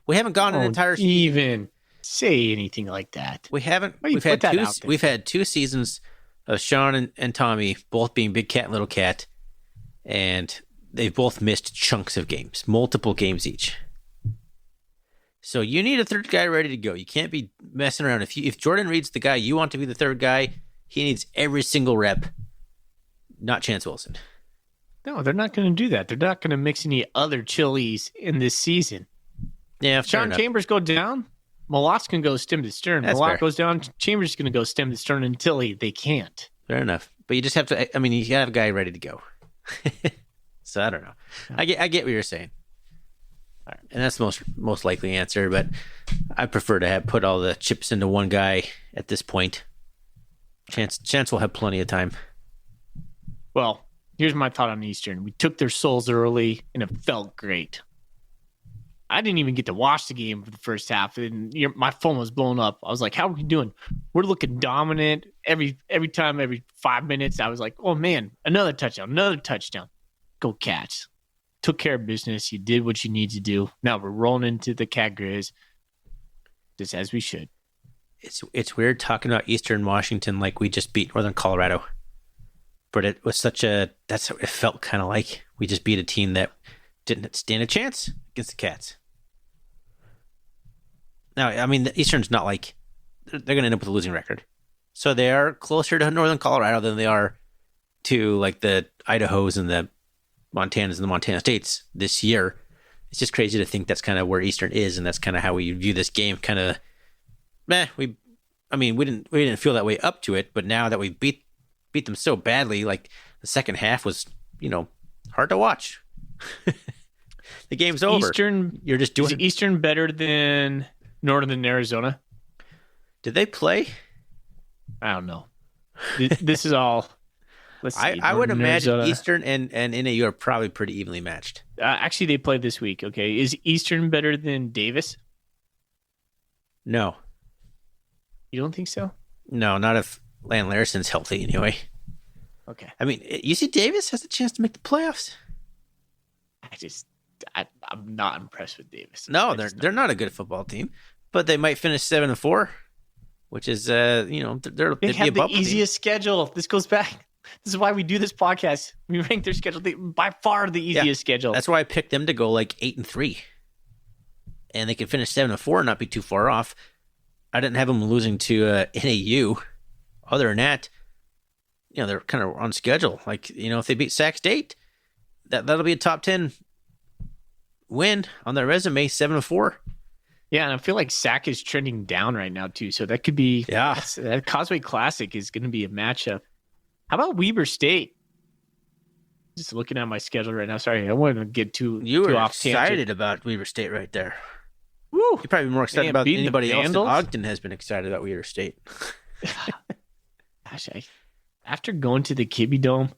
Speaker 2: we haven't gone an entire season.
Speaker 1: Even say anything like that.
Speaker 2: We haven't. We've had 2 seasons of Sean and Tommy both being Big Cat and Little Cat, and they've both missed chunks of games, multiple games each. So you need a third guy ready to go. You can't be messing around. If Jordan Reed's the guy you want to be the third guy, He needs every single rep, not Chance Wilson.
Speaker 1: No, they're not going to do that. They're not going to mix any other chilies in this season.
Speaker 2: Yeah,
Speaker 1: if Sean Chambers go down, Malot's going to go stem to stern. Malott goes down, Chambers is going to go stem to stern until they can't.
Speaker 2: Fair enough. But you just have to, I mean, you got to have a guy ready to go. So I don't know. I get what you're saying. All right. And that's the most likely answer, but I prefer to put all the chips into one guy at this point. Chance will have plenty of time.
Speaker 1: Well, here's my thought on Eastern. We took their souls early, and it felt great. I didn't even get to watch the game for the first half, and my phone was blown up. I was like, how are we doing? We're looking dominant. Every 5 minutes, I was like, oh, man, another touchdown. Go Cats. Took care of business. You did what you need to do. Now we're rolling into the Cat Griz, just as we should.
Speaker 2: It's weird talking about Eastern Washington like we just beat Northern Colorado. But it was that's what it felt kind of like. We just beat a team that didn't stand a chance against the Cats. Now, I mean, the Eastern's not like they're going to end up with a losing record. So they are closer to Northern Colorado than they are to like the Idahos and the Montanas and the Montana States this year. It's just crazy to think that's kind of where Eastern is, and that's kind of how we view this game. Kind of, we didn't feel that way up to it, but now that we beat them so badly, like the second half was, hard to watch. The game's over. You're just doing.
Speaker 1: Is Eastern better than Northern Arizona?
Speaker 2: Did they play?
Speaker 1: I don't know. This is all. Let's see.
Speaker 2: I would imagine Arizona. Eastern and NAU are probably pretty evenly matched.
Speaker 1: Actually, they played this week. Okay, is Eastern better than Davis?
Speaker 2: No.
Speaker 1: You don't think so?
Speaker 2: No, not if Lan Larson's healthy anyway.
Speaker 1: Okay.
Speaker 2: I mean, UC Davis has a chance to make the playoffs.
Speaker 1: I'm not impressed with Davis.
Speaker 2: No, they're not a good football team, but they might finish 7-4, which is they'd
Speaker 1: they have
Speaker 2: the
Speaker 1: easiest schedule. This goes back. This is why we do this podcast. We rank their schedule by far the easiest schedule.
Speaker 2: That's why I picked them to go like 8-3, and they could finish 7-4 and not be too far off. I didn't have them losing to NAU. Other than that, they're kind of on schedule. Like, if they beat Sac State, that'll be a top 10 win on their resume, 7-4.
Speaker 1: Yeah, and I feel like Sac is trending down right now too. So that could be that Causeway Classic is going to be a matchup. How about Weber State? Just looking at my schedule right now. Sorry, I wanted to get too off tangent.
Speaker 2: Excited about Weber State right there.
Speaker 1: Woo!
Speaker 2: You're probably more excited about anybody else. Ogden has been excited about Weber State.
Speaker 1: Gosh, after going to the Kibbe Dome,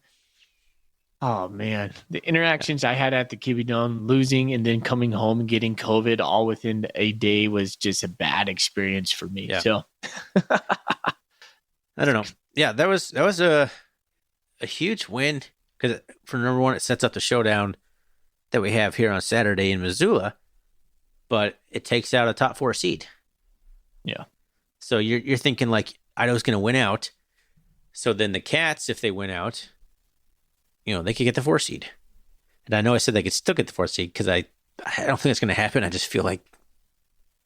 Speaker 1: oh man, the interactions I had at the Kibbe Dome, losing and then coming home and getting COVID all within a day was just a bad experience for me.
Speaker 2: Yeah.
Speaker 1: So
Speaker 2: I don't know. Yeah, that was a huge win because for number one, it sets up the showdown that we have here on Saturday in Missoula, but it takes out a top 4 seed.
Speaker 1: Yeah.
Speaker 2: So you're thinking like Idaho's going to win out. So then the Cats, if they win out, they could get the 4 seed. And I know I said they could still get the 4 seed because I don't think it's going to happen. I just feel like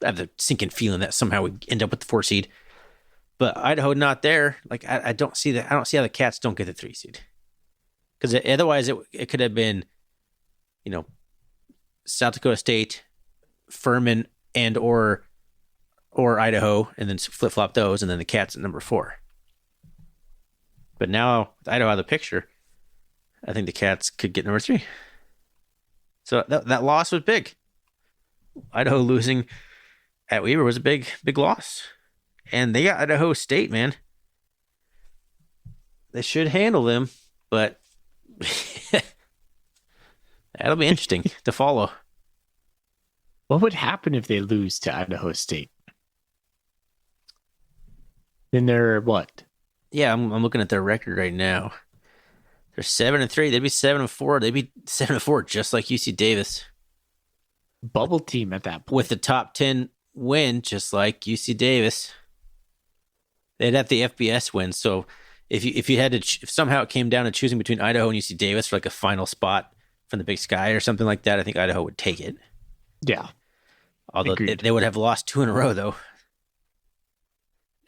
Speaker 2: I have the sinking feeling that somehow we end up with the 4 seed. But Idaho not there. Like I don't see that. I don't see how the Cats don't get the 3 seed. Because otherwise it could have been, South Dakota State, Furman, and or Idaho, and then flip flop those, and then the Cats at number 4. But now with Idaho out of the picture, I think the Cats could get number 3. So that loss was big. Idaho losing at Weber was a big loss. And they got Idaho State, man. They should handle them, but that'll be interesting to follow.
Speaker 1: What would happen if they lose to Idaho State? Then they're what?
Speaker 2: Yeah, I'm looking at their record right now. They're 7-3. They'd be 7-4. They'd be 7-4, just like UC Davis.
Speaker 1: Bubble team at that point.
Speaker 2: With the top 10 win, just like UC Davis. They'd have the FBS win. So if you had to, if somehow it came down to choosing between Idaho and UC Davis for like a final spot from the Big Sky or something like that, I think Idaho would take it.
Speaker 1: Yeah.
Speaker 2: Although they would have lost 2 in a row, though.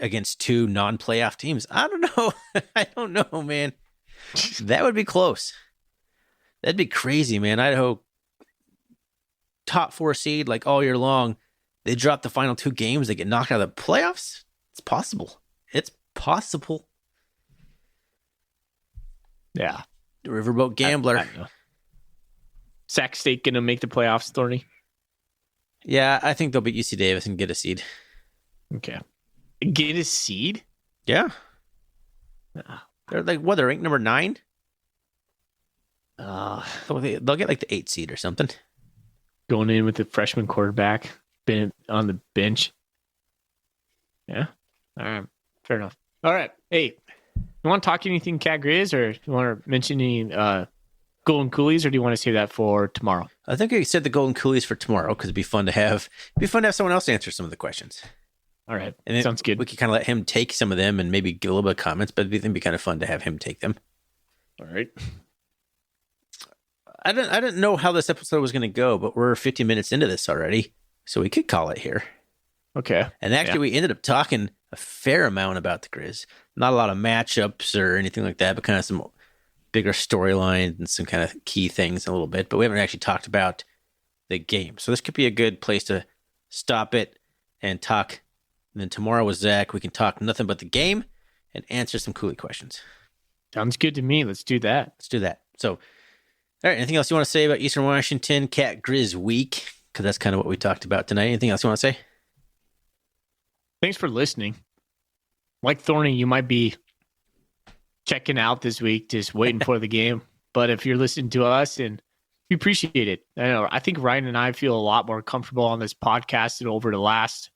Speaker 2: against two non-playoff teams. I don't know. I don't know, man. That would be close. That'd be crazy, man. Idaho, top 4 seed, like all year long. They drop the final 2 games. They get knocked out of the playoffs. It's possible. It's possible.
Speaker 1: Yeah.
Speaker 2: The Riverboat Gambler.
Speaker 1: I know. Sac State going to make the playoffs, Thorny?
Speaker 2: Yeah, I think they'll beat UC Davis and get a seed.
Speaker 1: Okay. Get a seed?
Speaker 2: Yeah. They're like, what, they're ranked number 9? They'll get like the 8 seed or something.
Speaker 1: Going in with the freshman quarterback, been on the bench. Yeah. All right. Fair enough. All right. Hey, you want to talk anything Cat Griz, or you want to mention any Golden Coolies, or do you want to save that for tomorrow?
Speaker 2: I think I said the Golden Coolies for tomorrow because it'd be fun to have someone else answer some of the questions.
Speaker 1: All right.
Speaker 2: And
Speaker 1: sounds good.
Speaker 2: We could kind of let him take some of them and maybe get a little bit of comments, but it'd be kind of fun to have him take them.
Speaker 1: All right.
Speaker 2: I didn't know how this episode was going to go, but we're 50 minutes into this already, so we could call it here.
Speaker 1: Okay.
Speaker 2: And actually, we ended up talking a fair amount about the Griz. Not a lot of matchups or anything like that, but kind of some bigger storylines and some kind of key things a little bit. But we haven't actually talked about the game. So this could be a good place to stop it and talk. And then tomorrow with Zach, we can talk nothing but the game and answer some Coolie questions.
Speaker 1: Sounds good to me. Let's do that.
Speaker 2: Let's do that. So, all right, anything else you want to say about Eastern Washington Cat Griz week? Because that's kind of what we talked about tonight. Anything else you want to say?
Speaker 1: Thanks for listening. Like Thorny, you might be checking out this week, just waiting for the game. But if you're listening to us, and we appreciate it. I think Ryan and I feel a lot more comfortable on this podcast than over the last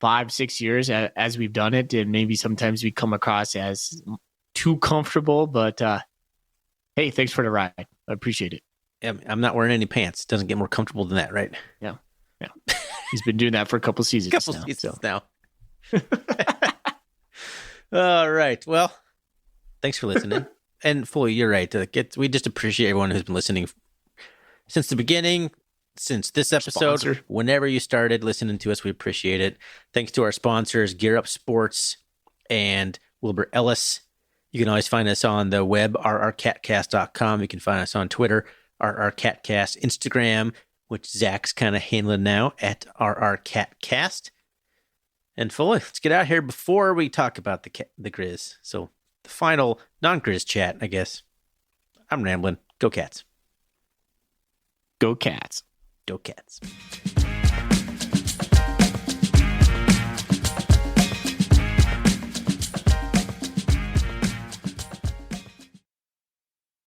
Speaker 1: 5-6 years as we've done it. And maybe sometimes we come across as too comfortable, but hey, thanks for the ride. I appreciate it.
Speaker 2: Yeah, I'm not wearing any pants. It doesn't get more comfortable than that, right?
Speaker 1: Yeah. He's been doing that for a couple seasons
Speaker 2: now. All right. Well, thanks for listening. And fully, you're right. We just appreciate everyone who's been listening since the beginning, since this episode,
Speaker 1: Sponsor.
Speaker 2: Whenever you started listening to us, we appreciate it. Thanks to our sponsors, Gear Up Sports and Wilbur Ellis. You can always find us on the web, rrcatcast.com. You can find us on Twitter, rrcatcast, Instagram, which Zach's kind of handling now, at rrcatcast. And fully, let's get out here before we talk about the Griz. So the final non-Griz chat, I guess. I'm rambling. Go Cats.
Speaker 1: Go Cats.
Speaker 2: Go Cats.